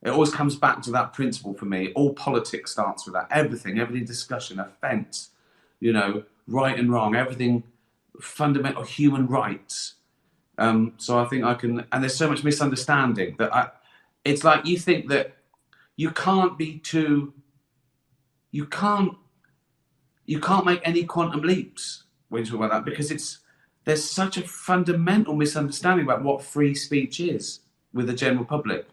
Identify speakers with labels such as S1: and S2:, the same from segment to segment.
S1: It always comes back to that principle for me. All politics starts with that. Every discussion, offence, right and wrong, everything, fundamental human rights. So I think I can, and there's so much misunderstanding it's like you think that you can't make any quantum leaps when you talk about that, because there's such a fundamental misunderstanding about what free speech is with the general public.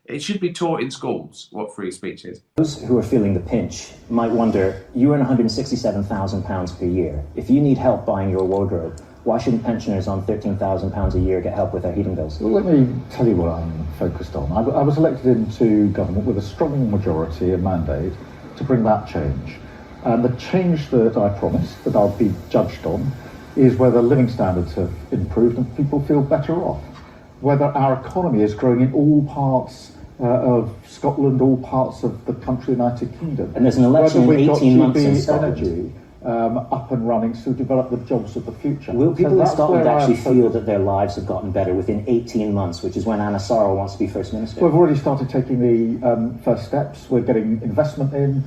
S1: It should be taught in schools what free speech is.
S2: Those who are feeling the pinch might wonder, you earn £167,000 per year. If you need help buying your wardrobe, why shouldn't pensioners on £13,000 a year get help with their heating bills?
S3: Well, let me tell you what I'm focused on. I was elected into government with a strong majority and mandate to bring that change. And the change that I promised, that I'll be judged on, is whether living standards have improved and people feel better off. Whether our economy is growing in all parts of Scotland, all parts of the country, United Kingdom.
S2: And there's an election in 18 months in Scotland.
S3: Energy up and running to develop the jobs of the future.
S2: Will people in Scotland actually feel that their lives have gotten better within 18 months, which is when Anna Sarwar wants to be First Minister?
S3: We've already started taking the first steps. We're getting investment in.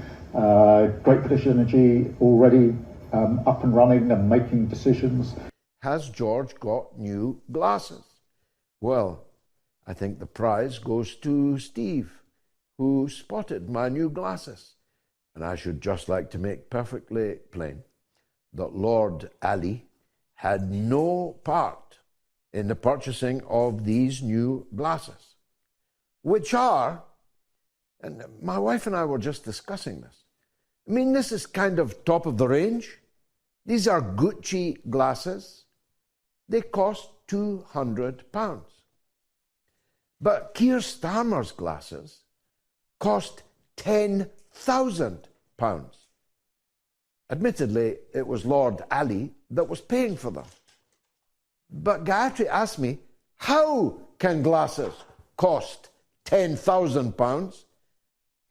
S3: Great British Energy already up and running and making decisions.
S4: Has George got new glasses? Well, I think the prize goes to Steve, who spotted my new glasses. And I should just like to make perfectly plain that Lord Ali had no part in the purchasing of these new glasses, which are, and my wife and I were just discussing this, I mean, this is kind of top of the range. These are Gucci glasses. They cost £200. But Keir Starmer's glasses cost £10,000. Admittedly, it was Lord Ali that was paying for them. But Gayatri asked me, how can glasses cost £10,000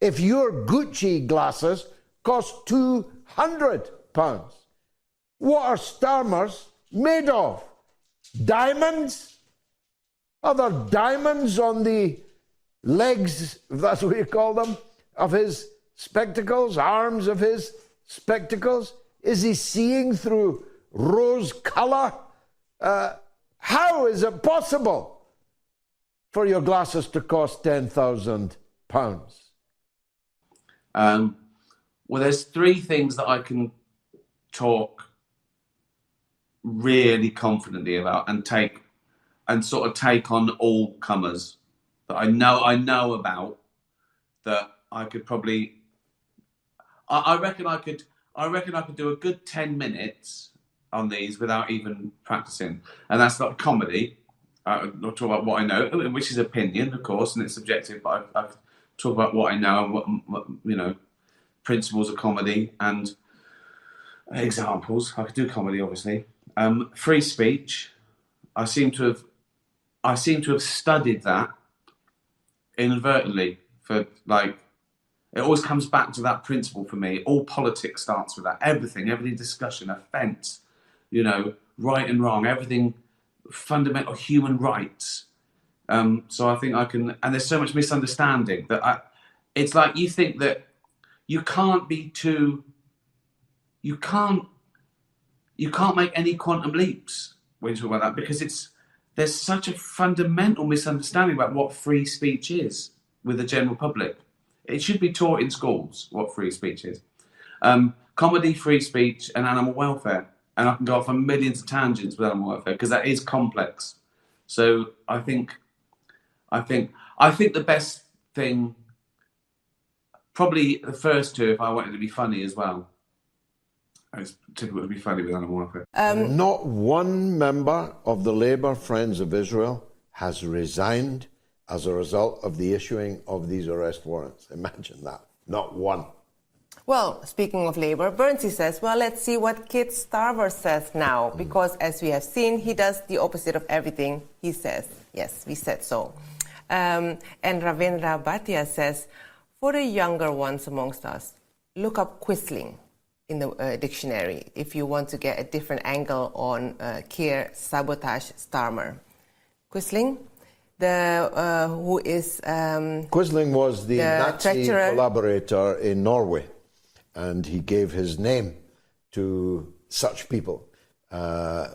S4: if your Gucci glasses cost £200? What are Starmer's made of? Diamonds? Are there diamonds on the legs, if that's what you call them, of his spectacles, arms of his spectacles? Is he seeing through rose colour? How is it possible for your glasses to cost £10,000?
S1: Well, there's three things that I can talk really confidently about and take on all comers that I know about, that I could probably, I reckon I could do a good 10 minutes on these without even practicing. And that's not comedy. I'll talk about what I know, which is opinion, of course, and it's subjective, but I talk about what I know and what principles of comedy and examples. I could do comedy, obviously. Free speech. I seem to have studied that inadvertently for it always comes back to that principle for me. All politics starts with that. Every discussion, offence, right and wrong, everything, fundamental human rights. So I think I can, and there's so much misunderstanding that it's like you think that you can't make any quantum leaps when you talk about that, because there's such a fundamental misunderstanding about what free speech is with the general public. It should be taught in schools what free speech is. Comedy, free speech, and animal welfare. And I can go off on millions of tangents with animal welfare because that is complex. So I think the best thing, probably the first two, if I wanted to be funny as well. It's difficult to be funny with animal welfare.
S4: Not one member of the Labour Friends of Israel has resigned as a result of the issuing of these arrest warrants. Imagine that. Not one.
S5: Well, speaking of Labour, Bernsey says, well, let's see what Keir Starmer says now, because as we have seen, he does the opposite of everything he says. Yes, we said so. And Ravindra Bhatia says, for the younger ones amongst us, look up quisling in the dictionary if you want to get a different angle on Keir sabotage Starmer. Quisling? who is
S4: Quisling was the Nazi
S5: treasurer.
S4: collaborator in Norway, and he gave his name to such people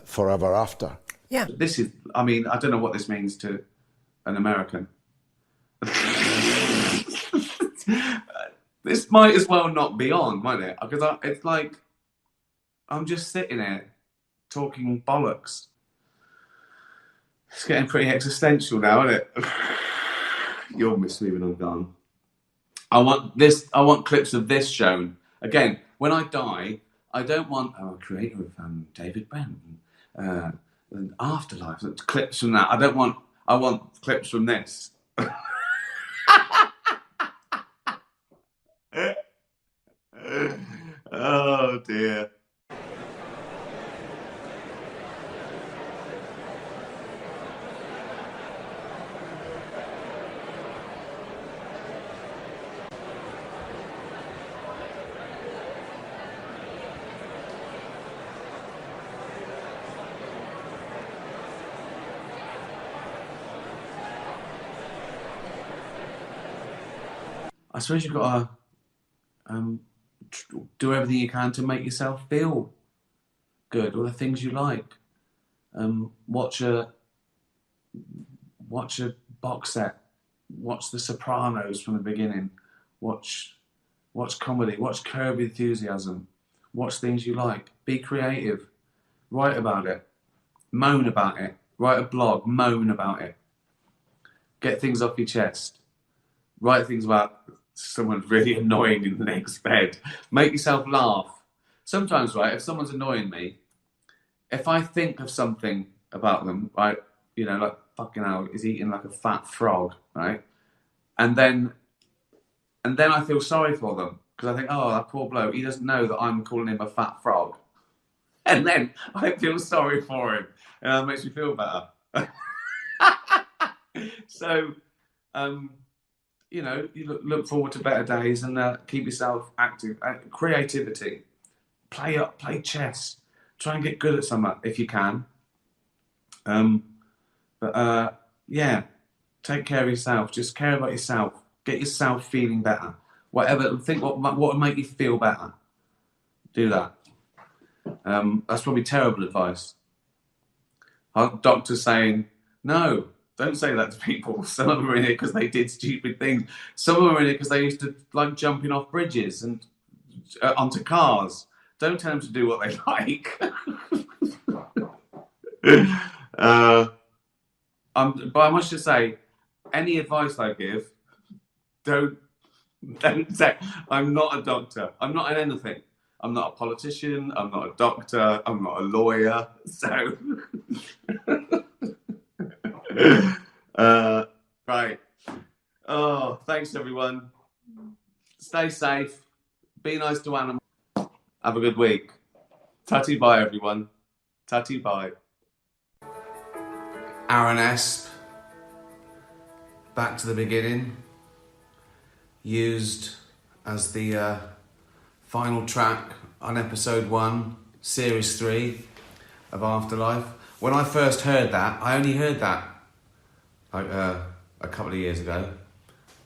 S4: forever after.
S5: Yeah.
S1: This is, I mean, I don't know what this means to an American. This might as well not be on, might it? Because it's like, I'm just sitting here talking bollocks. It's getting pretty existential now, isn't it? You'll miss me when I'm gone. I want clips of this shown. Again, when I die, I don't want creator of David Brent and Afterlife, clips from that. I want clips from this. Oh dear. I suppose you've got to do everything you can to make yourself feel good, or the things you like. Watch a box set. Watch The Sopranos from the beginning. Watch comedy. Watch Curb Enthusiasm. Watch things you like. Be creative. Write about it. Moan about it. Write a blog. Moan about it. Get things off your chest. Write things about someone really annoying in the next bed. Make yourself laugh. Sometimes, right, if someone's annoying me, if I think of something about them, right, you know, like, fucking hell, is eating like a fat frog, right? And then I feel sorry for them, because I think, oh, that poor bloke, he doesn't know that I'm calling him a fat frog. And then I feel sorry for him, and that makes me feel better. So, you know, you look forward to better days and keep yourself active. Creativity. Play chess. Try and get good at something if you can. Yeah, take care of yourself. Just care about yourself. Get yourself feeling better. Whatever. Think what would make you feel better. Do that. That's probably terrible advice. Our doctor's saying, no, don't say that to people. Some of them are in here because they did stupid things. Some of them are in here because they used to like jumping off bridges and onto cars. Don't tell them to do what they like. But I must just say, any advice I give, don't say, I'm not a doctor. I'm not in anything. I'm not a politician. I'm not a doctor. I'm not a lawyer. So, right. Oh, thanks everyone. Stay safe. Be nice to animals. Have a good week. Tatty bye, everyone. Tatty bye. Aaron Esp. Back to the beginning. Used as the final track on episode 1, series 3 of Afterlife. When I first heard that, I only heard that like a couple of years ago.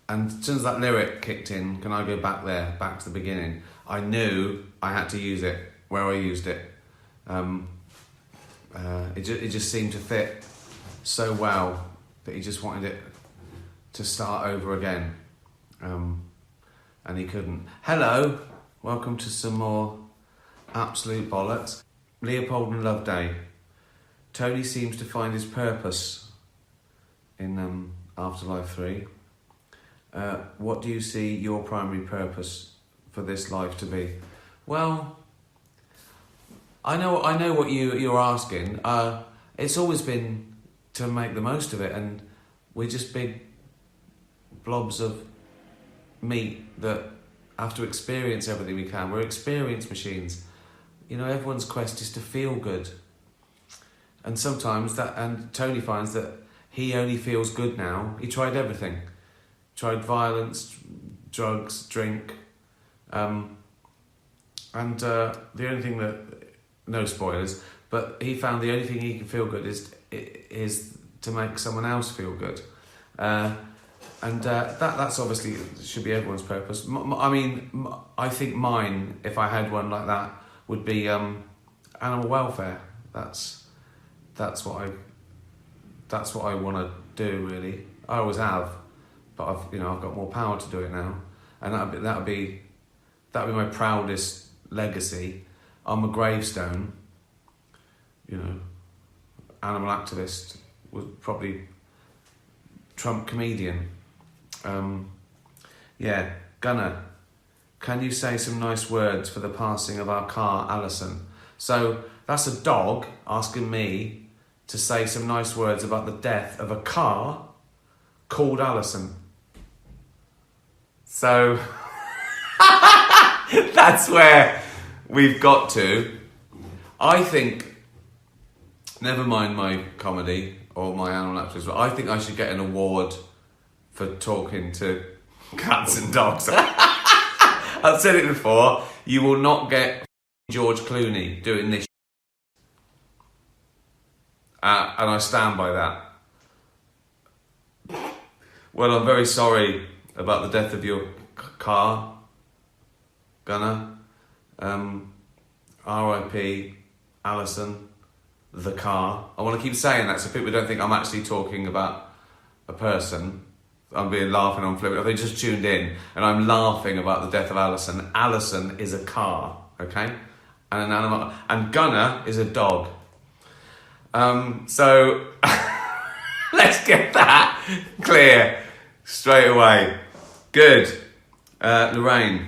S1: And as soon as that lyric kicked in, can I go back there, back to the beginning, I knew I had to use it where I used it. It just seemed to fit so well that he just wanted it to start over again. And he couldn't. Hello, welcome to some more absolute bollocks. Leopold and Loveday. Tony seems to find his purpose in Afterlife 3. What do you see your primary purpose for this life to be? Well, I know what you're asking. It's always been to make the most of it, and we're just big blobs of meat that have to experience everything we can. We're experience machines. You know, everyone's quest is to feel good. And sometimes Tony finds that he only feels good now. He tried everything. Tried violence, drugs, drink. And the only thing that, no spoilers, but he found the only thing he can feel good is to make someone else feel good. That's obviously should be everyone's purpose. I think mine, if I had one like that, would be animal welfare. That's what I want to do, really. I always have, but I've got more power to do it now, and that'd be my proudest legacy on my gravestone. Animal activist was probably Trump comedian. Gunnar, can you say some nice words for the passing of our car, Alison? So that's a dog asking me to say some nice words about the death of a car called Alison. So that's where we've got to. I think, never mind my comedy or my animal activism, but I think I should get an award for talking to cats and dogs. I've said it before, you will not get George Clooney doing this. And I stand by that. Well, I'm very sorry about the death of your car, Gunnar. R.I.P. Alison, the car. I want to keep saying that so people don't think I'm actually talking about a person. I'm being laughing on flippant. If they just tuned in and I'm laughing about the death of Alison. Alison is a car, okay? And an animal. And Gunnar is a dog. So let's get that clear straight away. Good. Lorraine,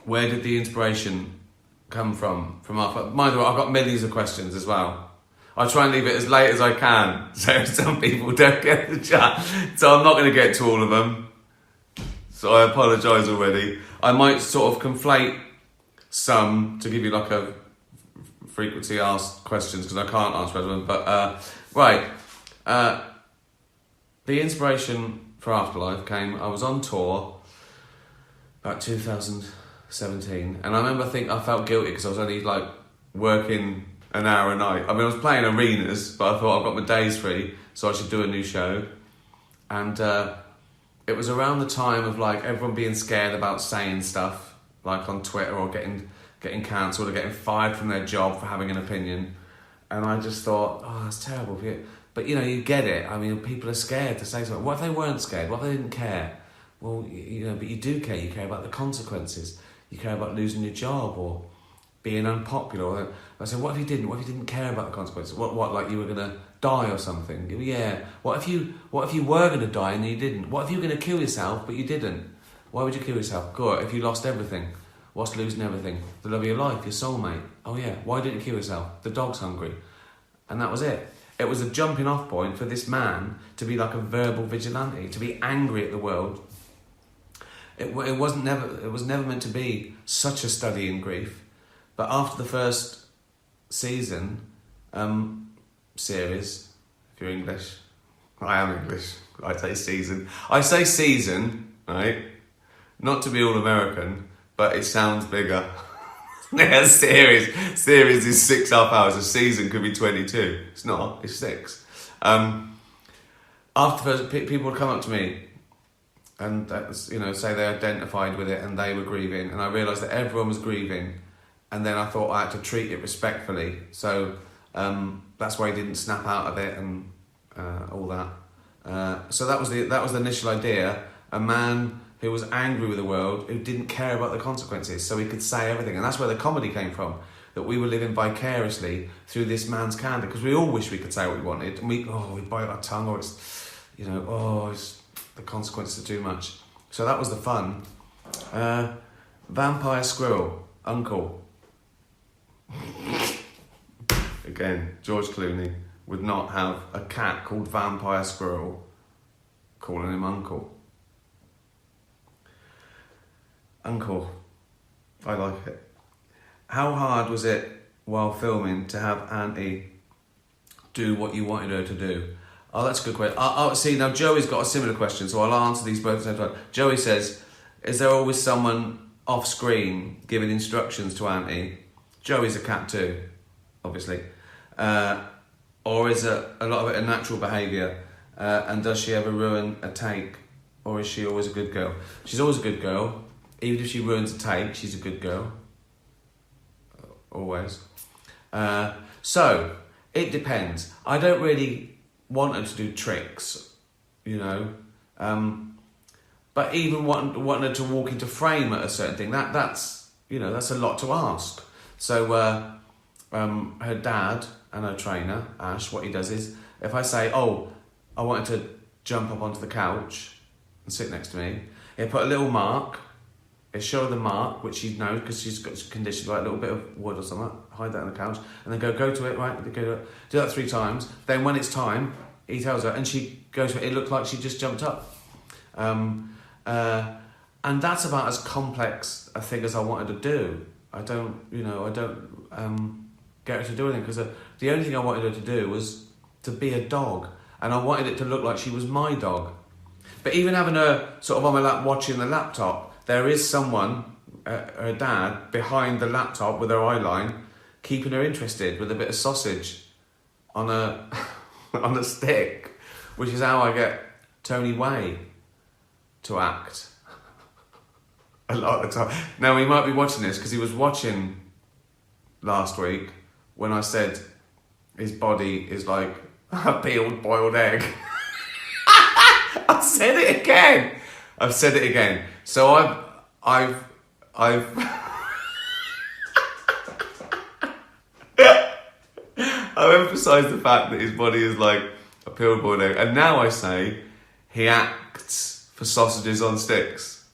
S1: where did the inspiration come from? Mind the way, I've got millions of questions as well. I try and leave it as late as I can, so some people don't get the chat. So I'm not going to get to all of them. So I apologise already. I might sort of conflate some to give you like a frequently asked questions because I can't answer everyone. But the inspiration for Afterlife came. I was on tour about 2017, and I remember I felt guilty because I was only like working an hour a night. I mean, I was playing arenas, but I thought I've got my days free, so I should do a new show. And it was around the time of like everyone being scared about saying stuff, like on Twitter, or getting cancelled or getting fired from their job for having an opinion. And I just thought, oh, that's terrible. But you get it. I mean, people are scared to say something. What if they weren't scared? What if they didn't care? Well, but you do care. You care about the consequences. You care about losing your job or being unpopular. I said, what if you didn't? What if you didn't care about the consequences? What like you were gonna die or something? Yeah. What if you were gonna die and you didn't? What if you were gonna kill yourself but you didn't? Why would you kill yourself? God, if you lost everything, what's losing everything? The love of your life, your soulmate. Oh yeah. Why didn't you kill yourself? The dog's hungry, and that was it. It was a jumping off point for this man to be like a verbal vigilante, to be angry at the world. It was never meant to be such a study in grief. But after the first season, series, if you're English, I am English, I say season, right? Not to be all American, but it sounds bigger. Yeah, series is 6.5 hours, a season could be 22. It's not, it's 6. After the first, people would come up to me and say they identified with it and they were grieving, and I realised that everyone was grieving. And then I thought I had to treat it respectfully. So that's why he didn't snap out of it and all that. So that was the initial idea. A man who was angry with the world, who didn't care about the consequences, so he could say everything. And that's where the comedy came from, that we were living vicariously through this man's candor, because we all wish we could say what we wanted. And we bite our tongue, or it's the consequences are too much. So that was the fun. Vampire squirrel, uncle. Again, George Clooney would not have a cat called Vampire Squirrel calling him uncle. Uncle. I like it. How hard was it while filming to have Auntie do what you wanted her to do? Oh, that's a good question. See, now Joey's got a similar question, so I'll answer these both at the same time. Joey says, is there always someone off screen giving instructions to Auntie? Joey's a cat too, obviously. Or is a lot of it a natural behaviour? And does she ever ruin a take, or is she always a good girl? She's always a good girl. Even if she ruins a take, she's a good girl. Always. So, it depends. I don't really want her to do tricks, you know. But even wanting her to walk into frame at a certain thing, that's a lot to ask. So, her dad and her trainer, Ash, what he does is, if I say, oh, I want her to jump up onto the couch and sit next to me, he'll put a little mark, he'll show her the mark, which she knows because she's got conditioned, like a little bit of wood or something, hide that on the couch, and then go to it, right, go to it, do that 3 times, then when it's time, he tells her, and she goes to it, it looked like she just jumped up. And that's about as complex a thing as I wanted to do. I don't get her to do anything, because the only thing I wanted her to do was to be a dog, and I wanted it to look like she was my dog. But even having her sort of on my lap watching the laptop, there is someone, her dad, behind the laptop with her eye line, keeping her interested with a bit of sausage on a on a stick, which is how I get Tony Way to act a lot of the time. Now, he might be watching this because he was watching last week when I said his body is like a peeled boiled egg. I've said it again. So I've I've emphasised the fact that his body is like a peeled boiled egg, and now I say he acts for sausages on sticks.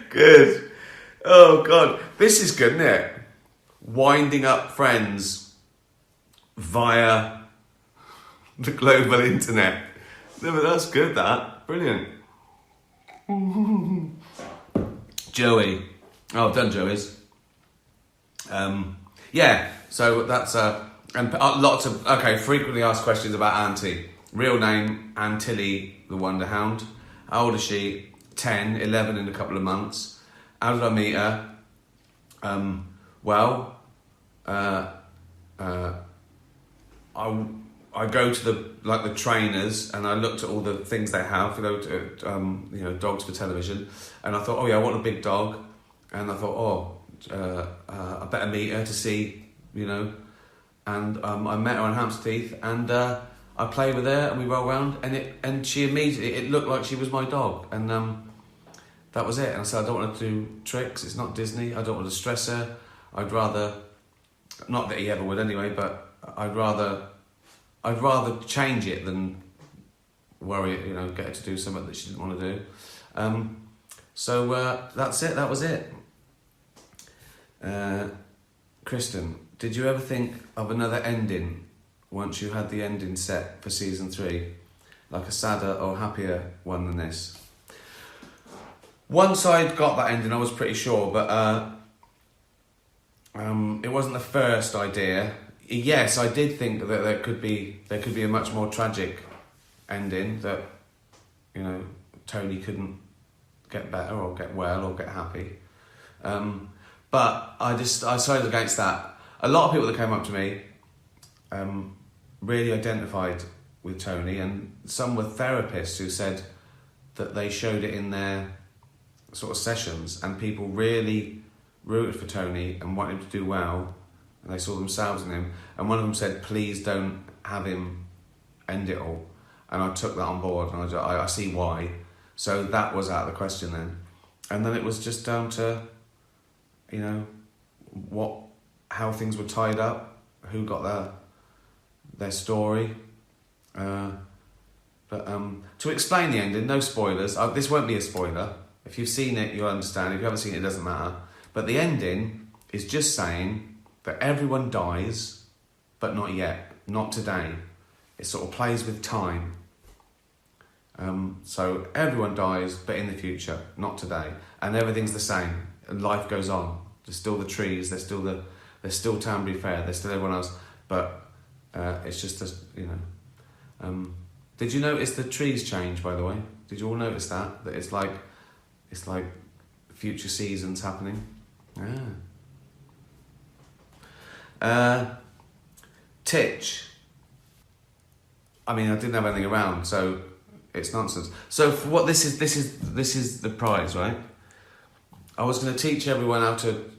S1: Good. Oh God, this is good, isn't it? Winding up friends via the global internet. No, but that's good, that. Brilliant. Joey. Oh, I've done Joey's. Yeah, so that's and lots of, frequently asked questions about Auntie. Real name, Antilly the Wonder Hound. How old is she? 10, 11 in a couple of months. How did I meet her? I go to the trainers and I looked at all the things they have, dogs for television, and I thought, I want a big dog, and I thought, I better meet her to see, and I met her on Hampstead Heath, and I played with her and we rolled around, and she immediately, it looked like she was my dog, and that was it. And I said, I don't want to do tricks, it's not Disney, I don't want to stress her, I'd rather, not that he ever would anyway, but I'd rather change it than worry, get her to do something that she didn't want to do. So that's it, that was it. Kristen, did you ever think of another ending once you had the ending set for season 3? Like a sadder or happier one than this? Once I'd got that ending, I was pretty sure, but it wasn't the first idea. Yes, I did think that there could be a much more tragic ending, that Tony couldn't get better or get well or get happy. But I decided against that. A lot of people that came up to me really identified with Tony, and some were therapists who said that they showed it in their sort of sessions, and people really rooted for Tony and wanted him to do well, and they saw themselves in him. And one of them said, please don't have him end it all. And I took that on board, and I see why. So that was out of the question then. And then it was just down to, how things were tied up, who got their story. But to explain the ending, no spoilers. This won't be a spoiler. If you've seen it, you'll understand. If you haven't seen it, it doesn't matter. But the ending is just saying that everyone dies, but not yet, not today. It sort of plays with time. So everyone dies, but in the future, not today. And everything's the same. And life goes on. There's still the trees. There's still Tambury Fair. There's still everyone else. But it's just did you notice the trees change? By the way, did you all notice that it's like future seasons happening? Yeah. Titch. I mean, I didn't have anything around, so it's nonsense. So for what this is the prize, right? I was going to teach everyone how to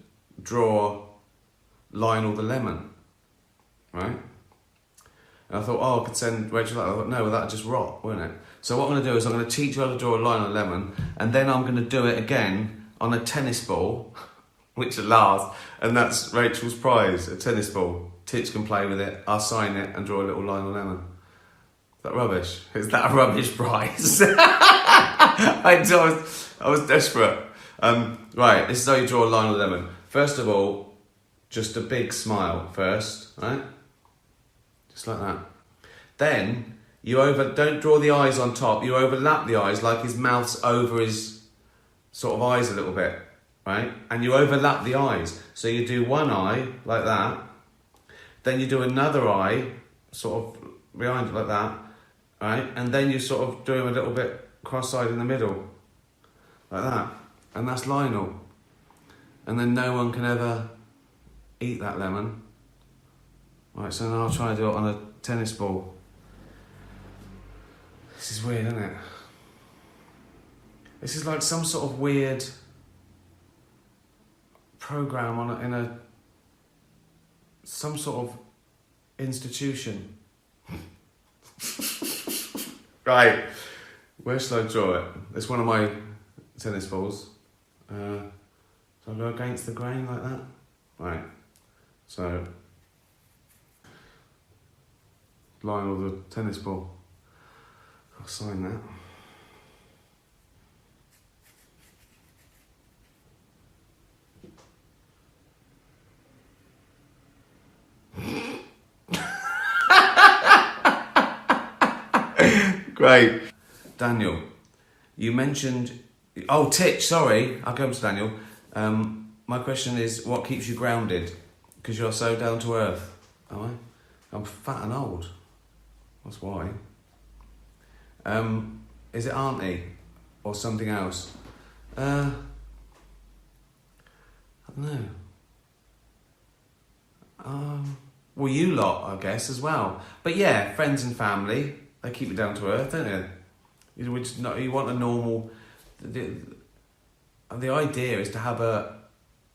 S1: draw Lionel the lemon, right? And I thought, I could send Rachel that. I thought, no, well, that'd just rot, wouldn't it? So what I'm going to do is I'm going to teach you how to draw a Lionel lemon, and then I'm going to do it again on a tennis ball, which will last, and that's Rachel's prize, a tennis ball. Titch can play with it, I'll sign it and draw a little Lionel lemon. Is that rubbish? Is that a rubbish prize? I was desperate. Right, this is how you draw a Lionel lemon. First of all, just a big smile first, right? Just like that. Then, don't draw the eyes on top, you overlap the eyes like his mouth's over his sort of eyes a little bit, right? And you overlap the eyes. So you do one eye like that, then you do another eye sort of behind it like that, right? And then you sort of do him a little bit cross-eyed in the middle, like that. And that's Lionel. And then no one can ever eat that lemon. Right, so now I'll try to do it on a tennis ball. This is weird, isn't it? This is like some sort of weird program in some sort of institution. Right, where should I draw it? It's one of my tennis balls. So I'll go against the grain like that. Right, so Lionel the tennis ball. I'll sign that. Great. Daniel, you mentioned... Oh, Titch, sorry. I'll come to Daniel. My question is, what keeps you grounded? Because you're so down to earth. Am I? I'm fat and old. That's why. Is it Auntie? Or something else? I don't know. Well, you lot, I guess, as well. But yeah, friends and family, they keep you down to earth, don't they? You want a normal... The idea is to have a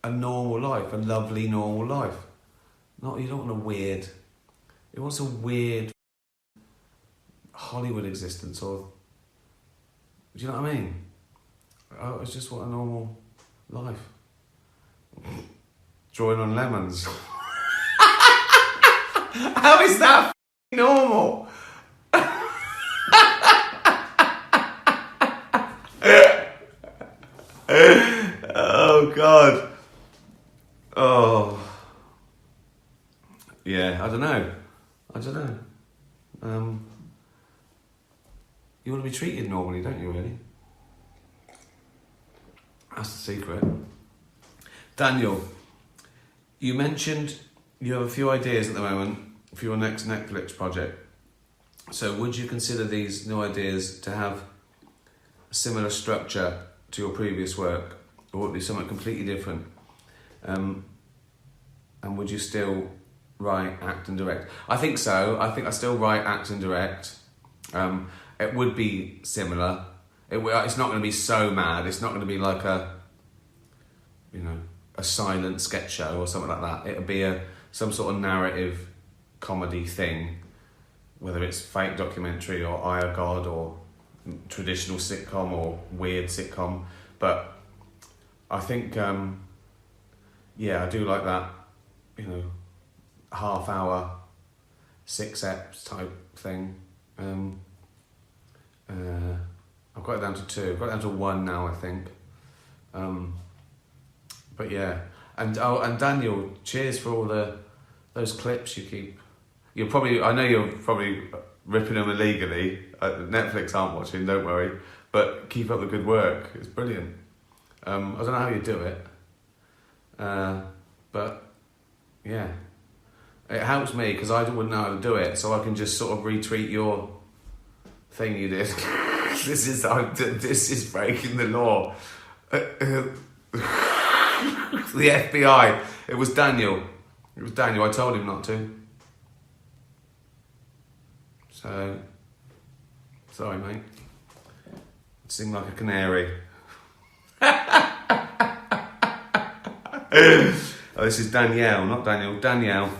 S1: normal life, a lovely normal life. You don't want a weird... It wants a weird Hollywood existence, or... Do you know what I mean? I just want a normal life. Drawing on lemons. How is that normal? Oh God. Oh. Yeah, I don't know. You want to be treated normally, don't you, really? That's the secret. Daniel, you mentioned you have a few ideas at the moment for your next Netflix project. So would you consider these new ideas to have a similar structure to your previous work, or would it be something completely different? And would you still write, act and direct? I think so. I think I still write, act and direct. It would be similar. It's not going to be so mad. It's not going to be like a silent sketch show or something like that. It'll be some sort of narrative comedy thing, whether it's fake documentary or Eye of God or traditional sitcom or weird sitcom. But I think, I do like that, half hour, 6 eps type thing. I've got it down to 2. I've got it down to 1 now, I think. But yeah, and Daniel, cheers for all those clips you keep. I know you're probably ripping them illegally. Netflix aren't watching, don't worry. But keep up the good work. It's brilliant. I don't know how you do it. But yeah, it helps me because I wouldn't know how to do it, so I can just sort of retweet your thing you did. This is breaking the law. The FBI. It was Daniel. I told him not to. So, sorry, mate. Sing like a canary. Oh, this is Danielle, not Daniel. Danielle.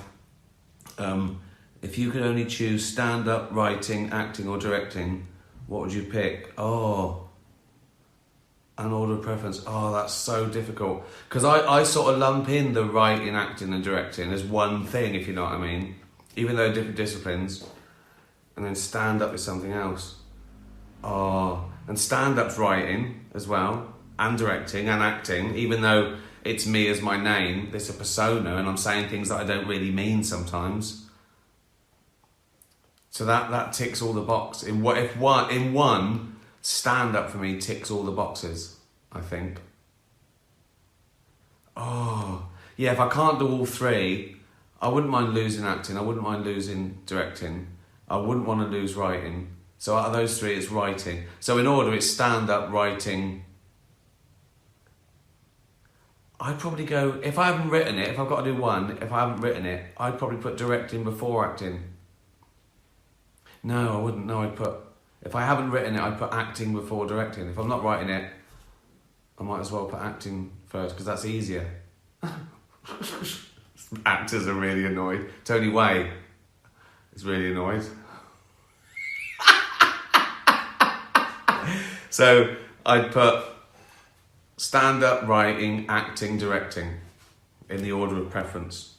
S1: If you could only choose stand-up, writing, acting, or directing, what would you pick? Oh, an order of preference. Oh, that's so difficult. Because I sort of lump in the writing, acting, and directing as one thing, if you know what I mean. Even though different disciplines. And then stand-up is something else. Oh, and stand-up's writing as well, and directing and acting, even though it's me as my name, it's a persona, and I'm saying things that I don't really mean sometimes. So that ticks all the boxes. In one, stand-up for me ticks all the boxes, I think. Oh, yeah, if I can't do all three, I wouldn't mind losing acting, I wouldn't mind losing directing, I wouldn't want to lose writing. So out of those three, it's writing. So in order, it's stand-up, writing. I'd probably go, if I haven't written it, if I've got to do one, if I haven't written it, I'd probably put directing before acting. No, I wouldn't. No, if I haven't written it, I'd put acting before directing. If I'm not writing it, I might as well put acting first, because that's easier. Actors are really annoyed. Tony Way is really annoyed. So I'd put stand-up, writing, acting, directing in the order of preference.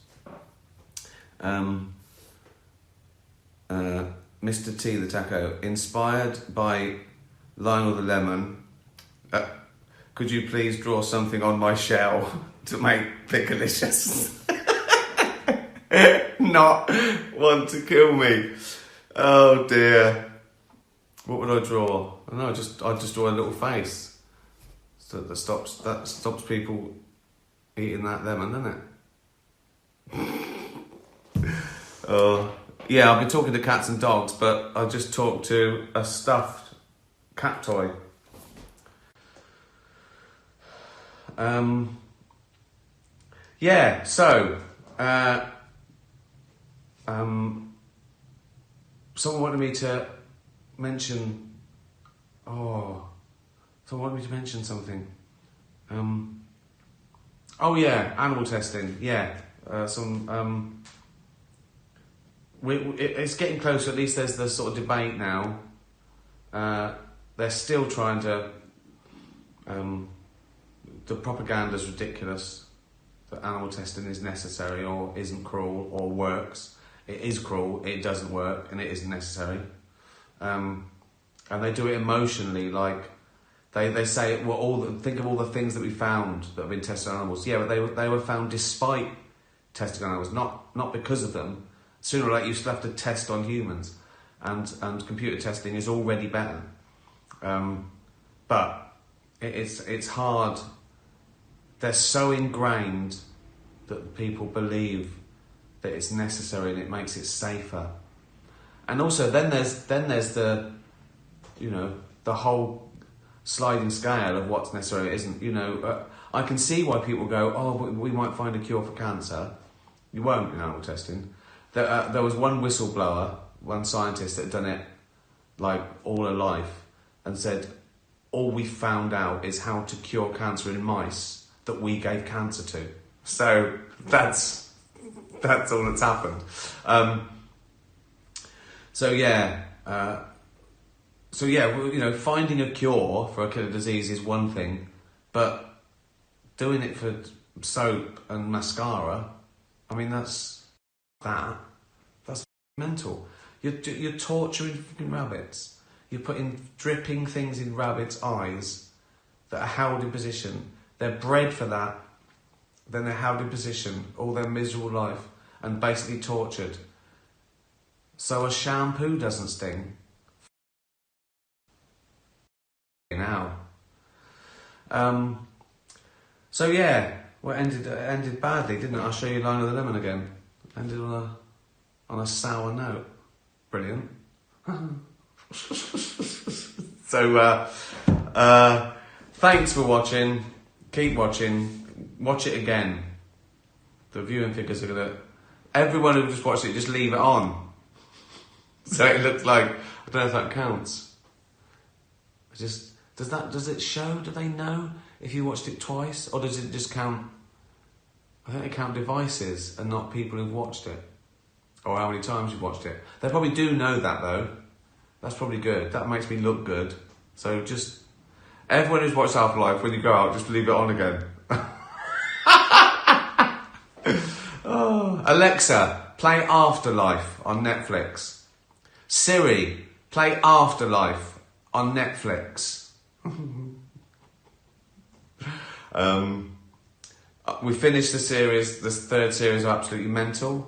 S1: Mr. T the Taco, inspired by Lionel the Lemon, could you please draw something on my shell to make Pickalicious not want to kill me? Oh dear. What would I draw? I don't know, I'd just draw a little face. So that stops people eating that lemon, doesn't it? Yeah, I've been talking to cats and dogs, but I just talked to a stuffed cat toy. Yeah, so someone wanted me to mention. Someone wanted me to mention something. Oh yeah, animal testing. Yeah, it's getting closer. At least there's the sort of debate now. They're still trying to. The propaganda's ridiculous. That animal testing is necessary or isn't cruel or works. It is cruel. It doesn't work, and it isn't necessary. And they do it emotionally, like they say, well, think of all the things that we found that have been tested on animals. Yeah, but they were found despite testing on animals, not because of them. Sooner or later, you still have to test on humans, and computer testing is already better. But it's hard. They're so ingrained that people believe that it's necessary and it makes it safer. And also, then there's the, the whole sliding scale of what's necessary isn't. I can see why people go, but we might find a cure for cancer. You won't in animal testing. There was one whistleblower, one scientist that had done it like all her life, and said, all we found out is how to cure cancer in mice that we gave cancer to. So that's all that's happened. Finding a cure for a killer disease is one thing, but doing it for soap and mascara, I mean, that's mental. You're torturing fucking rabbits. You're putting dripping things in rabbits' eyes that are held in position. They're bred for that. Then they're held in position all their miserable life and basically tortured. So a shampoo doesn't sting. Now. So yeah, well, it ended badly, didn't it? I'll show you Line of the Lemon again. Ended on a sour note. Brilliant. So thanks for watching. Keep watching. Watch it again. The viewing figures are gonna. Everyone who just watched it, just leave it on. So it looks like, I don't know if that counts. Does it show? Do they know if you watched it twice, or does it just count? I think they count devices and not people who've watched it, or how many times you've watched it. They probably do know that though. That's probably good. That makes me look good. So just everyone who's watched Afterlife, when you go out, just leave it on again. Oh. Alexa, play Afterlife on Netflix. Siri, play Afterlife on Netflix. We finished the series, the third series of Absolutely Mental.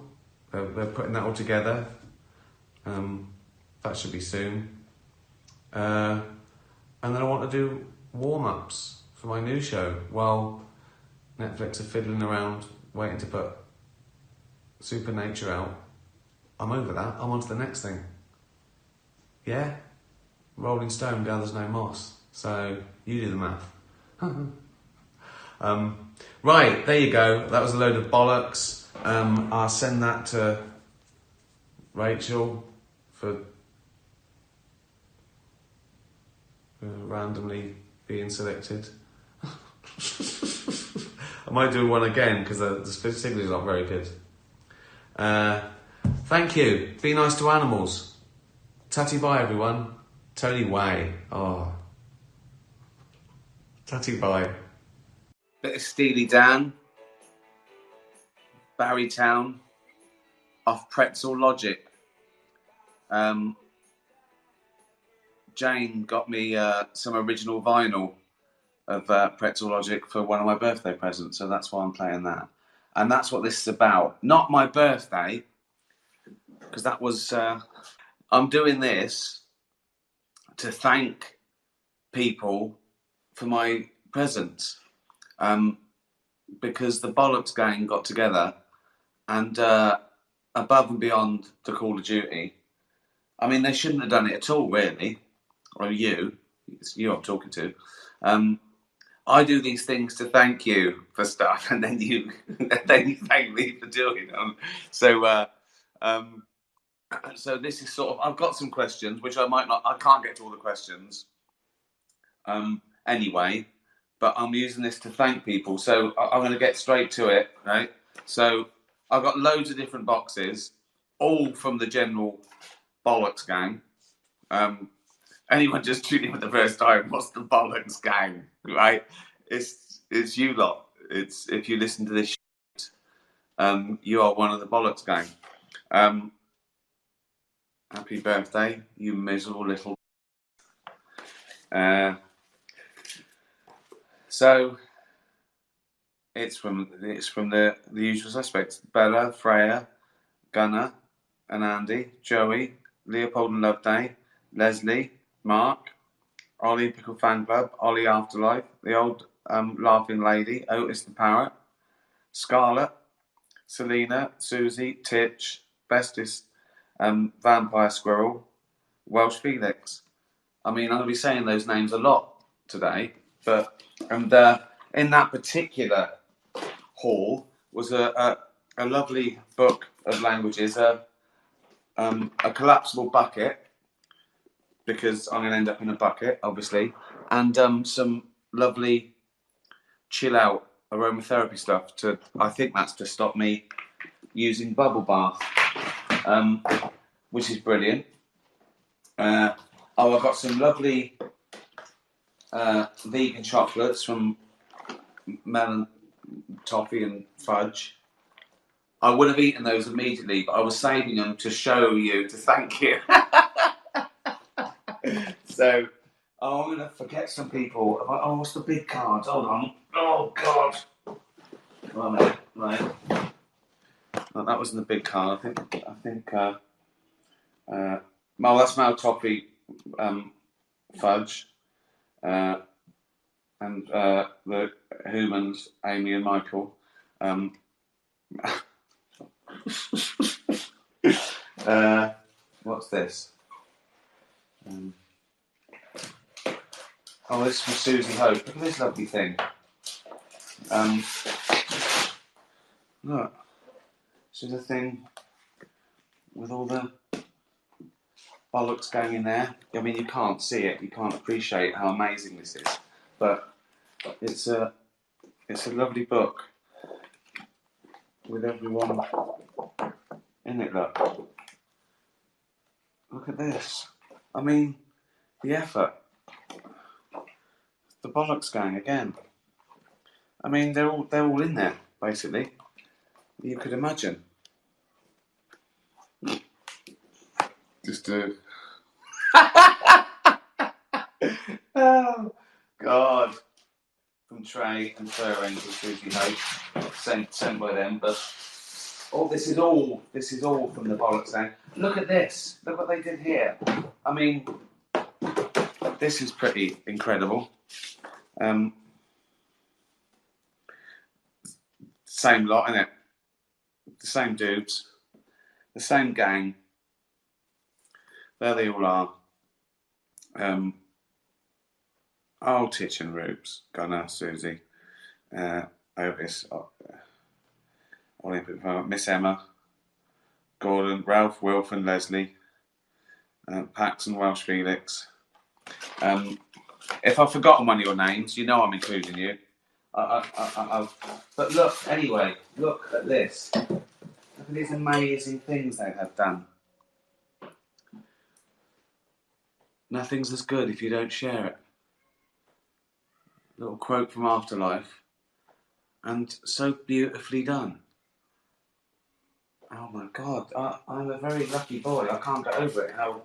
S1: They're putting that all together. That should be soon. And then I want to do warm-ups for my new show while Netflix are fiddling around waiting to put Supernature out. I'm over that. I'm on to the next thing. Yeah? Rolling Stone gathers no moss. So, you do the math. Right, there you go. That was a load of bollocks. I'll send that to Rachel for randomly being selected. I might do one again because the signal is not very good. Thank you. Be nice to animals. Tatty bye, everyone. Tony Way. Oh. Tatty bye. Bit of Steely Dan. Barrytown. Off Pretzel Logic. Jane got me some original vinyl of Pretzel Logic for one of my birthday presents, so that's why I'm playing that. And that's what this is about. Not my birthday, because that was... I'm doing this to thank people for my presents, because the Bollocks gang got together and above and beyond the Call of Duty, I mean, they shouldn't have done it at all, really. Or it's you I'm talking to. I do these things to thank you for stuff, and then you thank me for doing them. So this is sort of, I've got some questions which I can't get to all the questions anyway, but I'm using this to thank people. So I'm going to get straight to it, right? So I've got loads of different boxes, all from the general Bollocks gang. Anyone just tuning in for the first time, what's the Bollocks gang, right? It's you lot. It's if you listen to this shit, you are one of the Bollocks gang. Happy birthday, you miserable little. So it's from the usual suspects: Bella, Freya, Gunnar, and Andy, Joey, Leopold and Loveday, Leslie, Mark, Ollie Pickle Fan Club, Ollie Afterlife, the old laughing lady, Otis the Parrot, Scarlett, Selena, Susie, Titch, Bestest, Vampire Squirrel, Welsh Felix. I mean, I'm going to be saying those names a lot today, but in that particular hall was a lovely book of languages, a collapsible bucket, because I'm going to end up in a bucket, obviously, and some lovely chill-out aromatherapy stuff. I think that's to stop me using bubble bath, which is brilliant. I've got some lovely vegan chocolates from Melon Toffee and Fudge. I would have eaten those immediately, but I was saving them to show you, to thank you. So, I'm going to forget some people. Oh, what's the big cards? Hold on. Oh, God. Right. No, that wasn't the big card. I think. Well, that's Mal Toffee, Fudge, and the humans, Amy and Michael. What's this? This is from Susie Hope. Look at this lovely thing. Look. This is a thing with all the bollocks gang in there. I mean, you can't see it, you can't appreciate how amazing this is, but it's a lovely book with everyone in it. Look at this. I mean, the effort. The bollocks gang again. I mean, they're all in there basically. You could imagine. Just oh God. From Trey and Fur Angel Susie Hope, sent by them. But this is all from the bollocks gang. Look at this. Look what they did here. I mean, this is pretty incredible. Same lot, innit? The same dudes, the same gang. There they all are. Titch and Rubes, Gunnar, Susie, Otis, Olympic, Miss Emma, Gordon, Ralph, Wilf and Leslie, Pax and Welsh Felix. If I've forgotten one of your names, you know I'm including you. But look, anyway, look at this. Look at these amazing things they have done. Nothing's as good if you don't share it. Little quote from Afterlife, and so beautifully done. Oh my God, I'm a very lucky boy. I can't get over it, how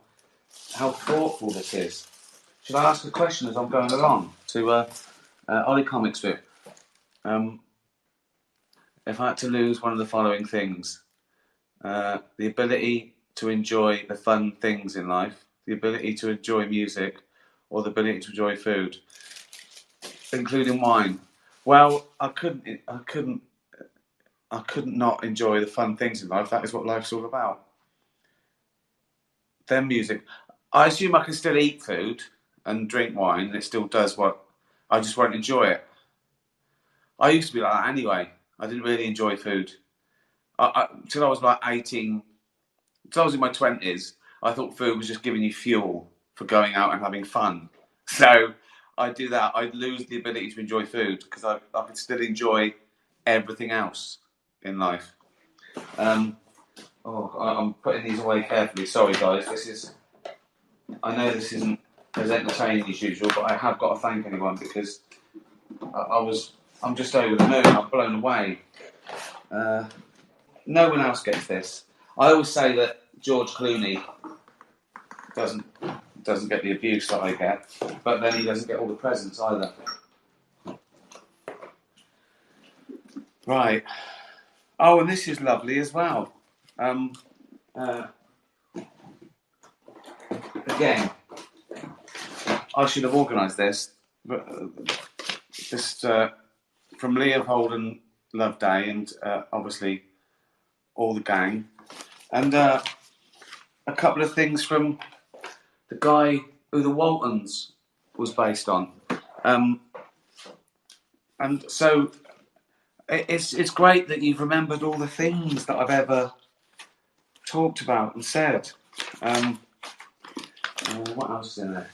S1: thoughtful this is. Should I ask a question as I'm going along to Ollie Comic Strip? If I had to lose one of the following things, the ability to enjoy the fun things in life, the ability to enjoy music, or the ability to enjoy food, including wine. Well, I couldn't not enjoy the fun things in life. That is what life's all about. Then music. I assume I can still eat food and drink wine, and it still does what I just won't enjoy it. I used to be like that anyway. I didn't really enjoy food. Till I was like 18, till I was in my 20s, I thought food was just giving you fuel for going out and having fun. So I'd do that. I'd lose the ability to enjoy food because I could still enjoy everything else in life. I'm putting these away carefully. Sorry, guys. I know this isn't as entertaining as usual, but I have got to thank anyone because I'm just over the moon. I'm blown away. No one else gets this. I always say that George Clooney doesn't get the abuse that I get, but then he doesn't get all the presents either. Right. Oh, and this is lovely as well. Again, I should have organised this, but just from Leopold and Loveday and obviously all the gang, and a couple of things from the guy who the Waltons was based on, and so it's great that you've remembered all the things that I've ever talked about and said. What else is in there?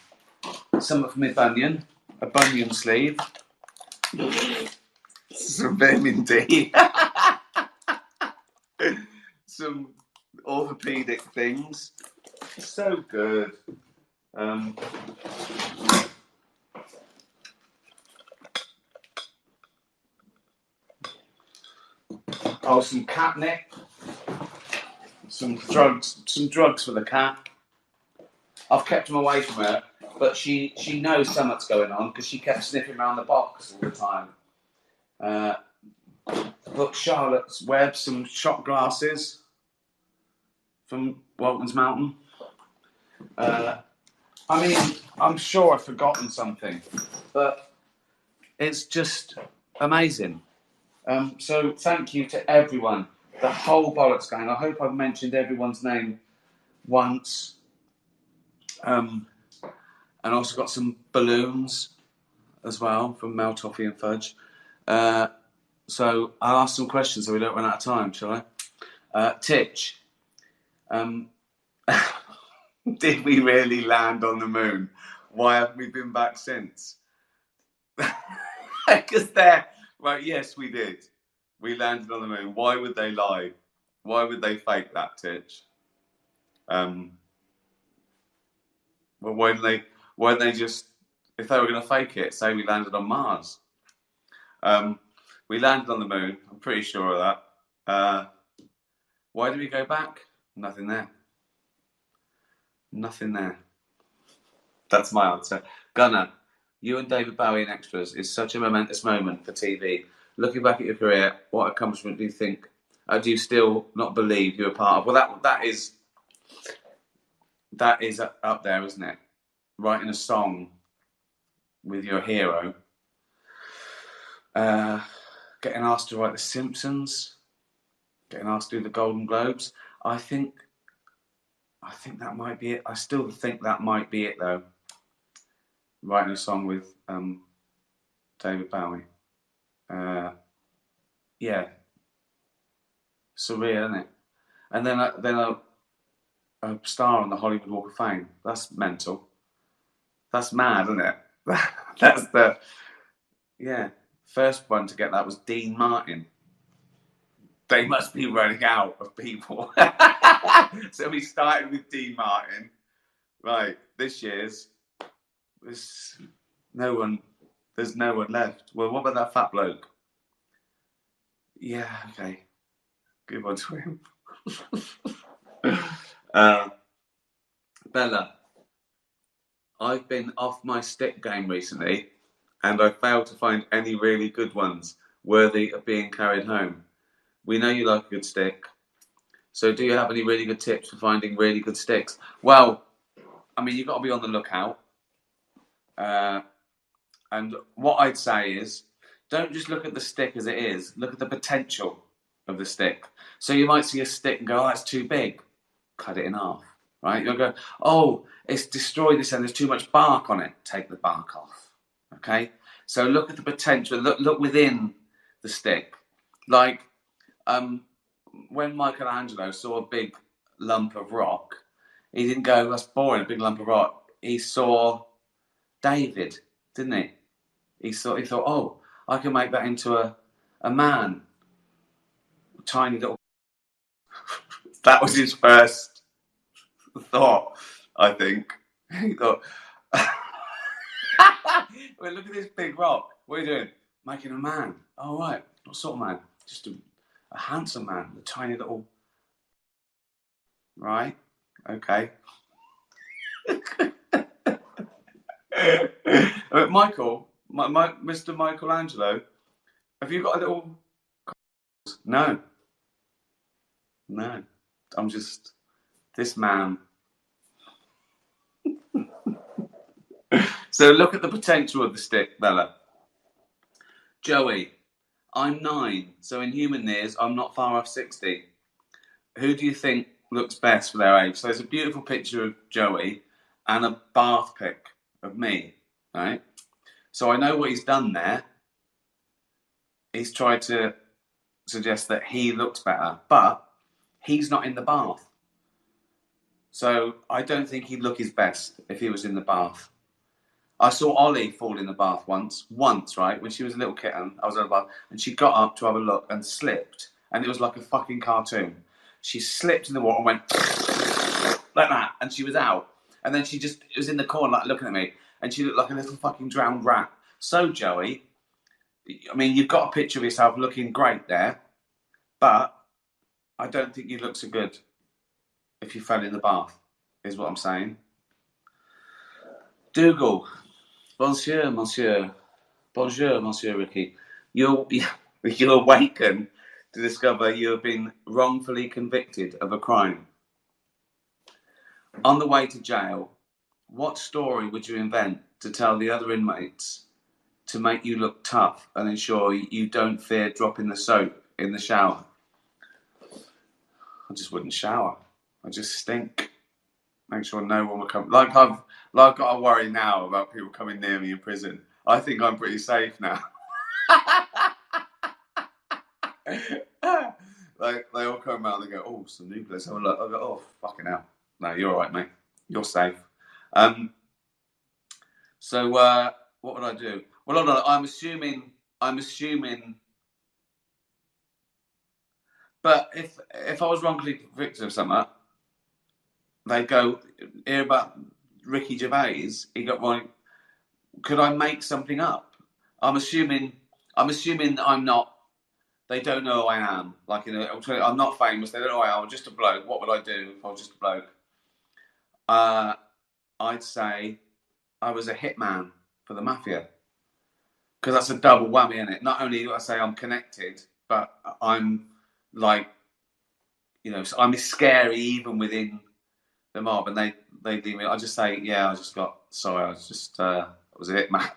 S1: Something from my bunion, a bunion sleeve, some vitamin D, some orthopedic things. So good. Some catnip, some drugs for the cat. I've kept them away from her, but she knows something's going on because she kept sniffing around the box all the time. Book Charlotte's Web, some shot glasses from Walton's Mountain. I mean, I'm sure I've forgotten something, but it's just amazing. So thank you to everyone, the whole Bollocks gang. I hope I've mentioned everyone's name once. And also got some balloons as well from Mel Toffee and Fudge. So I'll ask some questions so we don't run out of time, shall I? Titch. Did we really land on the moon? Why haven't we been back since? Because they're right. Yes, we did. We landed on the moon. Why would they lie? Why would they fake that, Titch? Well, why didn't they? Why didn't they just, if they were going to fake it, say we landed on Mars? We landed on the moon. I'm pretty sure of that. Why did we go back? Nothing there. Nothing there. That's my answer. Gunnar, you and David Bowie in Extras is such a momentous moment for TV. Looking back at your career, what accomplishment do you think? Do you still not believe you're a part of? Well, that is up there, isn't it? Writing a song with your hero. Getting asked to write The Simpsons. Getting asked to do the Golden Globes. I think that might be it. I still think that might be it, though. Writing a song with David Bowie. Yeah. Surreal, isn't it? And then a star on the Hollywood Walk of Fame. That's mental. That's mad, isn't it? That's the... Yeah. First one to get that was Dean Martin. They must be running out of people. So we started with Dean Martin. Right, this year's... There's no one left. Well, what about that fat bloke? Yeah, okay. Good one to him. Bella, I've been off my stick game recently, and I failed to find any really good ones worthy of being carried home. We know you like a good stick, so do you have any really good tips for finding really good sticks? Well, I mean, you've got to be on the lookout. And what I'd say is, don't just look at the stick as it is. Look at the potential of the stick. So you might see a stick and go, oh, that's too big. Cut it in half, right? You'll go, oh, it's destroyed this and there's too much bark on it. Take the bark off, okay? So look at the potential. Look within the stick. Like when Michelangelo saw a big lump of rock, he didn't go, that's boring, a big lump of rock. He saw David, didn't he? He thought, oh, I can make that into a man. Tiny little... That was his first thought, I think. He thought, well, look at this big rock. What are you doing? Making a man. Oh, right. What sort of man? Just a handsome man. A tiny little... Right? Okay. Michael, Mr. Michelangelo, have you got a little... No. I'm just this man. So look at the potential of the stick, Bella. Joey, I'm 9, so in human years, I'm not far off 60. Who do you think looks best for their age? So there's a beautiful picture of Joey and a bath pic of me, right? So I know what he's done there. He's tried to suggest that he looks better, but he's not in the bath. So I don't think he'd look his best if he was in the bath. I saw Ollie fall in the bath once, right? When she was a little kitten, I was in the bath, and she got up to have a look and slipped, and it was like a fucking cartoon. She slipped in the water and went like that, and she was out. And then she just was in the corner, like looking at me, and she looked like a little fucking drowned rat. So, Joey, I mean, you've got a picture of yourself looking great there, but I don't think you look so good if you fell in the bath, is what I'm saying. Dougal, bonjour, monsieur. Bonjour, monsieur Ricky. You'll awaken to discover you have been wrongfully convicted of a crime. On the way to jail, what story would you invent to tell the other inmates to make you look tough and ensure you don't fear dropping the soap in the shower? I just wouldn't shower. I just stink. Make sure no one will come. Like I've got to worry now about people coming near me in prison. I think I'm pretty safe now. Like they all come out and they go, oh, some nucleus. Have a look. I go, oh, fucking hell. No, you're all right, mate. You're safe. So what would I do? Well, hold on. I'm assuming. But if I was wrongfully convicted of something, they go hear about Ricky Gervais. He got wrong. Could I make something up? I'm assuming I'm not. They don't know who I am. Like, you know, I'm not famous. They don't know who I am. I'm just a bloke. What would I do if I was just a bloke? I'd say I was a hitman for the mafia, because that's a double whammy, isn't it? Not only do I say I'm connected, but I'm like, you know, I'm scary even within the mob, and they leave me. I just say, yeah, I was a hitman.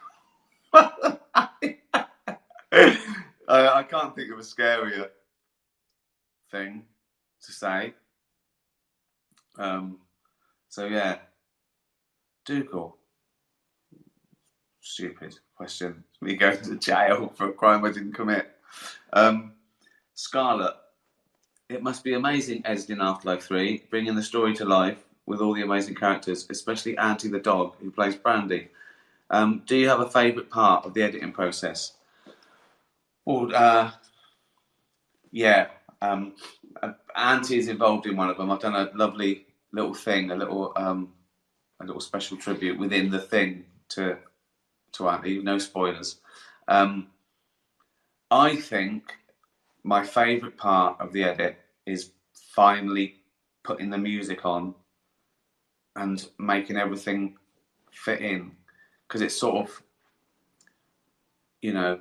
S1: I can't think of a scarier thing to say. So yeah, Dougal. Stupid question. Me going to jail for a crime I didn't commit. Scarlett. It must be amazing editing Afterlife 3, bringing the story to life with all the amazing characters, especially Auntie the dog, who plays Brandy. Do you have a favourite part of the editing process? Well, yeah. Auntie is involved in one of them. I've done a lovely little thing, a little special tribute within the thing to Auntie. No spoilers. I think my favourite part of the edit is finally putting the music on and making everything fit in, because it's sort of, you know,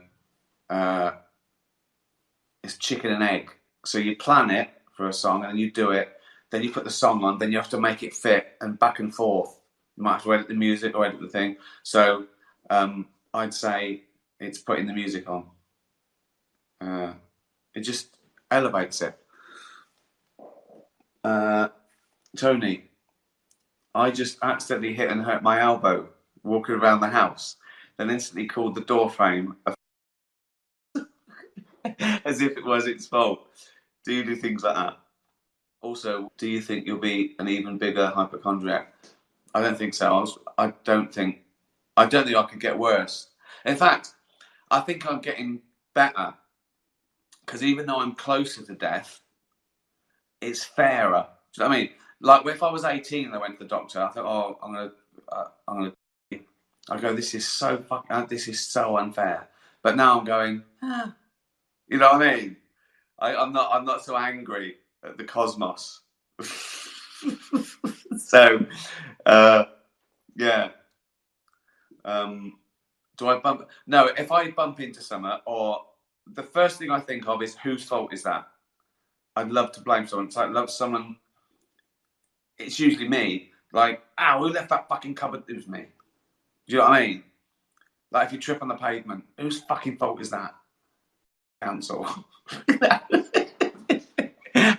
S1: it's chicken and egg. So you plan it for a song and you do it, then you put the song on, then you have to make it fit, and back and forth. You might have to edit the music or edit the thing. So I'd say it's putting the music on. It just elevates it. Tony, I just accidentally hit and hurt my elbow walking around the house, then instantly called the door frame as if it was its fault. Do you do things like that? Also, do you think you'll be an even bigger hypochondriac? I don't think so. I don't think I could get worse. In fact, I think I'm getting better, because even though I'm closer to death, it's fairer. Do you know what I mean? Like, if I was 18 and I went to the doctor, I thought, oh, I'm gonna. I go, this is so unfair. But now I'm going, you know what I mean? I'm not so angry at the cosmos. So, yeah. Do I bump? No, if I bump into someone, or the first thing I think of is, whose fault is that? I'd love to blame someone. So I'd love someone. It's usually me. Like, ow, who left that fucking cupboard? It was me. Do you know what I mean? Like, if you trip on the pavement, whose fucking fault is that? Council.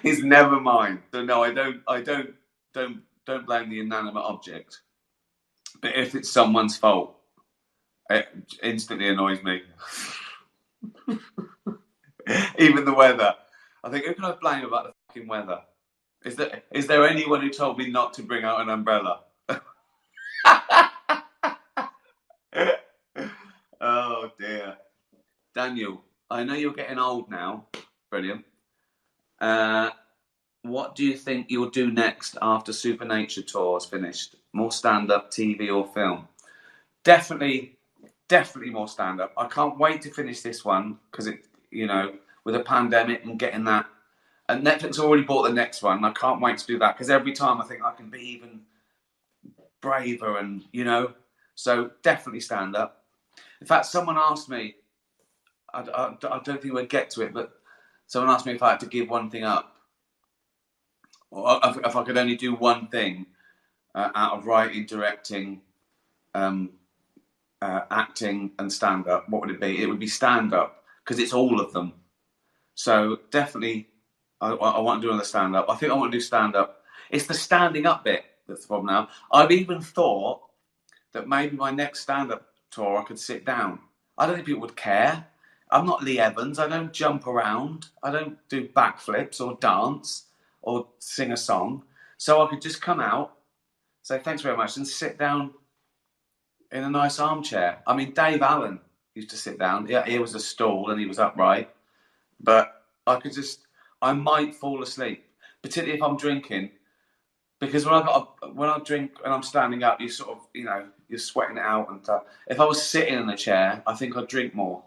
S1: It's never mine. So no, I don't blame the inanimate object. But if it's someone's fault, it instantly annoys me. Even the weather. I think, who can I blame about the fucking weather? Is there anyone who told me not to bring out an umbrella? Oh dear. Daniel, I know you're getting old now. Brilliant. What do you think you'll do next after Supernature Tour is finished? More stand-up, TV or film? Definitely more stand-up. I can't wait to finish this one, because it, you know, with a pandemic and getting that. And Netflix already bought the next one. I can't wait to do that, because every time I think I can be even braver, and, you know. So definitely stand-up. In fact, someone asked me, I don't think we'll get to it, but someone asked me if I had to give one thing up, or if I could only do one thing out of writing, directing, acting and stand-up, what would it be? It would be stand-up, because it's all of them. So definitely, I want to do another stand-up. I think I want to do stand-up. It's the standing up bit that's the problem now. I've even thought that maybe my next stand-up tour I could sit down. I don't think people would care. I'm not Lee Evans. I don't jump around. I don't do backflips or dance or sing a song. So I could just come out, say thanks very much and sit down in a nice armchair. I mean, Dave Allen used to sit down. Yeah, he was a stool and he was upright, but I might fall asleep, particularly if I'm drinking, because when I drink and I'm standing up, you sort of, you're sweating it out and stuff. If I was sitting in a chair, I think I'd drink more.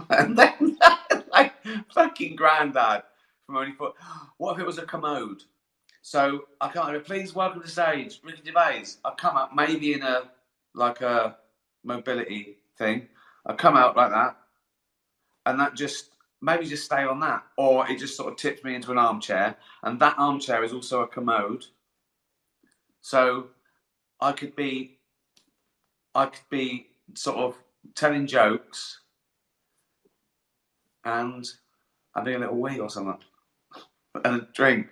S1: And then, like fucking granddad from Only Foot. What if it was a commode? So I can't. Please welcome to the stage, Ricky Gervais. I come out maybe in a mobility thing. I come out like that, and that maybe just stay on that, or it just sort of tips me into an armchair, and that armchair is also a commode. So I could be sort of telling jokes and having a little wee or something and a drink.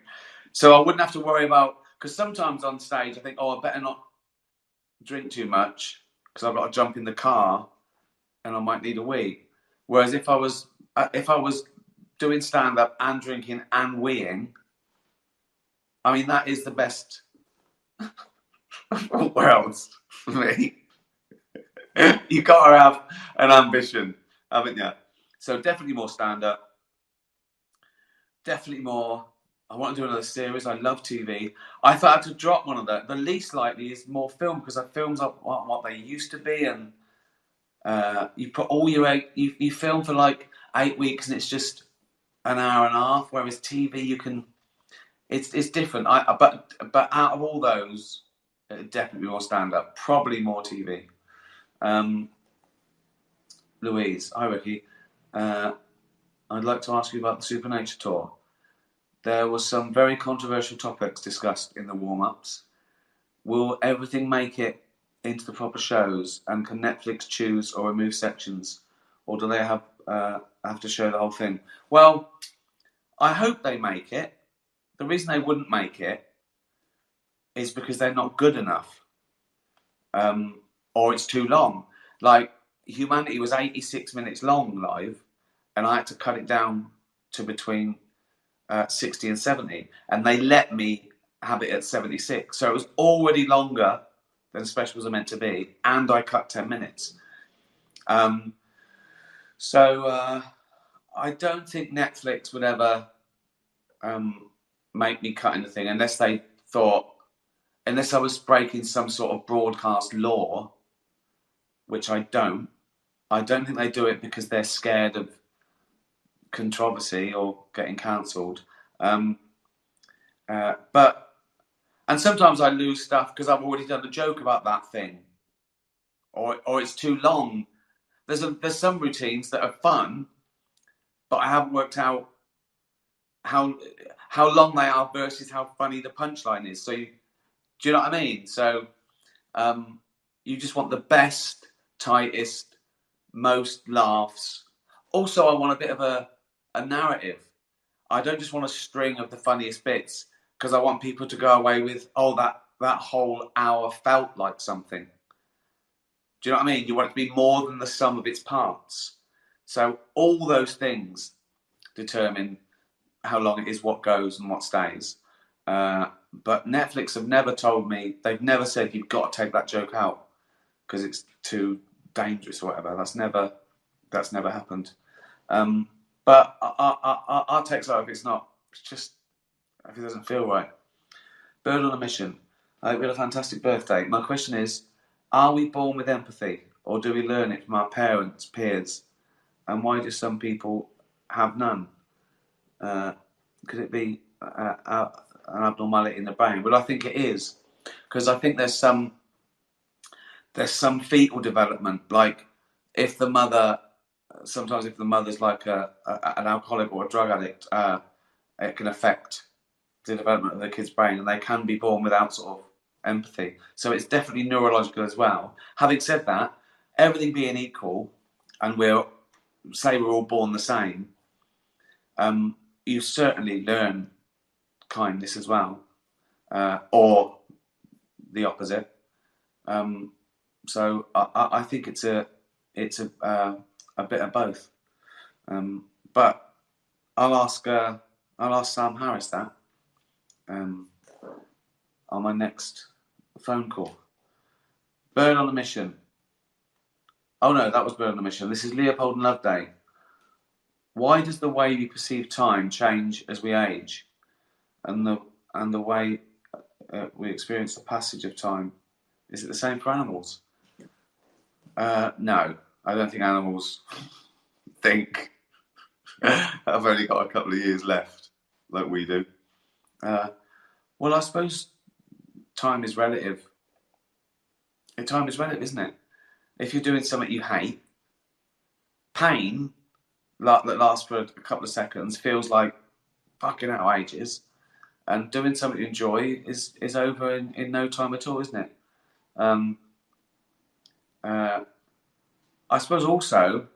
S1: So I wouldn't have to worry about, because sometimes on stage I think, I better not drink too much because I've got to jump in the car and I might need a wee. Whereas if I was doing stand up and drinking and weeing, I mean, that is the best worlds for me. You got to have an ambition, haven't you? So definitely more stand up. Definitely more. I want to do another series. I love TV. I thought I had to drop one of that. The least likely is more film, because films are what they used to be, and you put all you film for like 8 weeks and it's just an hour and a half. Whereas TV, you can. It's different. But out of all those, definitely more stand up. Probably more TV. Louise, hi Ricky. I'd like to ask you about the Supernature tour. There was some very controversial topics discussed in the warm-ups. Will everything make it into the proper shows, and can Netflix choose or remove sections, or do they have to show the whole thing? Well, I hope they make it. The reason they wouldn't make it is because they're not good enough, or it's too long. Like Humanity was 86 minutes long live, and I had to cut it down to between 60 and 70, and they let me have it at 76. So it was already longer than specials are meant to be, and I cut 10 minutes. So I don't think Netflix would ever make me cut anything unless I was breaking some sort of broadcast law, which I don't. I don't think they do it because they're scared of controversy or getting cancelled. And sometimes I lose stuff because I've already done a joke about that thing, or it's too long. There's some routines that are fun, but I haven't worked out how long they are versus how funny the punchline is. So do you know what I mean? So you just want the best, tightest, most laughs. Also, I want a bit of a narrative. I don't just want a string of the funniest bits, because I want people to go away with, that whole hour felt like something. Do you know what I mean? You want it to be more than the sum of its parts. So all those things determine how long it is, what goes and what stays. But Netflix have never told me, they've never said you've got to take that joke out because it's too dangerous or whatever. That's never happened. But I'll take that if it's not. It's just if it doesn't feel right. Bird on a mission. I hope we had a fantastic birthday. My question is, are we born with empathy, or do we learn it from our parents, peers? And why do some people have none? Could it be an abnormality in the brain? Well, I think it is, because I think there's some fetal development. Like if the mother's like an alcoholic or a drug addict, it can affect the development of the kid's brain, and they can be born without sort of empathy. So it's definitely neurological as well. Having said that, everything being equal, and we're all born the same, you certainly learn kindness as well, or the opposite. So I think it's a bit of both. But I'll ask Sam Harris that on my next A phone call. Bird on a mission. Oh no, that was Bird on a mission. This is Leopold and Loveday. Why does the way we perceive time change as we age, and the way we experience the passage of time? Is it the same for animals? No, I don't think animals think I've only got a couple of years left like we do. Well, I suppose time is relative. Time is relative, isn't it? If you're doing something you hate, pain that lasts for a couple of seconds feels like fucking hell ages, and doing something you enjoy is over in no time at all, isn't it? I suppose also,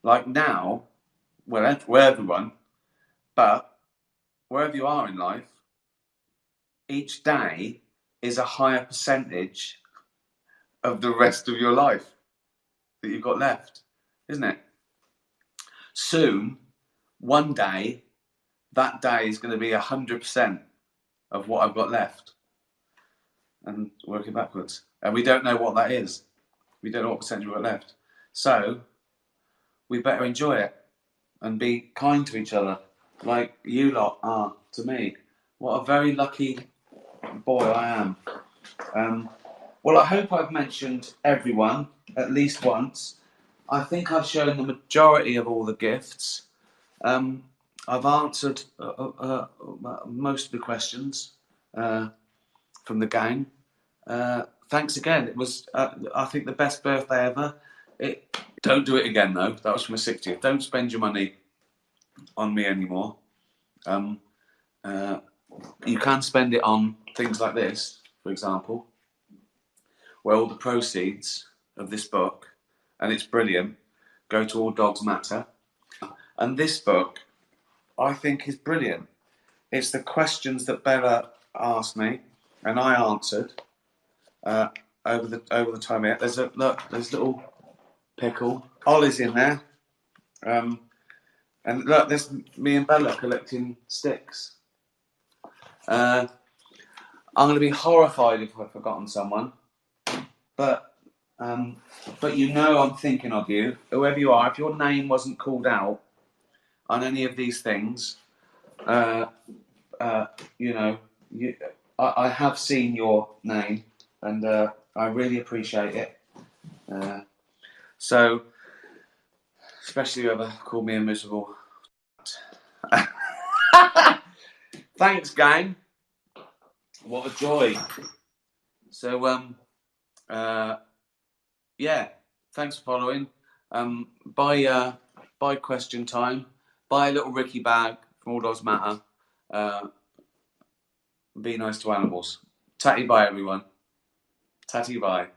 S1: like now, well, we're everyone, but wherever you are in life, each day is a higher percentage of the rest of your life that you've got left, isn't it? Soon, one day, that day is going to be 100% of what I've got left, and working backwards. And we don't know what that is. We don't know what percentage we've got left. So, we better enjoy it and be kind to each other, like you lot are to me. What a very lucky boy I am. Well, I hope I've mentioned everyone at least once. I think I've shown the majority of all the gifts. I've answered most of the questions from the gang. Thanks again. It was, I think, the best birthday ever. Don't do it again, though. That was for my 60th. Don't spend your money on me anymore. You can spend it on things like this, for example, where all the proceeds of this book, and it's brilliant, go to All Dogs Matter. And this book, I think, is brilliant. It's the questions that Bella asked me, and I answered over the time here. There's little Pickle. Ollie's in there. And look, there's me and Bella collecting sticks. I'm going to be horrified if I've forgotten someone. But you know I'm thinking of you, whoever you are. If your name wasn't called out on any of these things, I have seen your name, and I really appreciate it. So, especially whoever called me a miserable. Thanks, gang. What a joy. So, yeah, thanks for following. Buy Question Time. Buy a little Ricky bag from All Dogs Matter. Be nice to animals. Tatty bye, everyone. Tatty bye.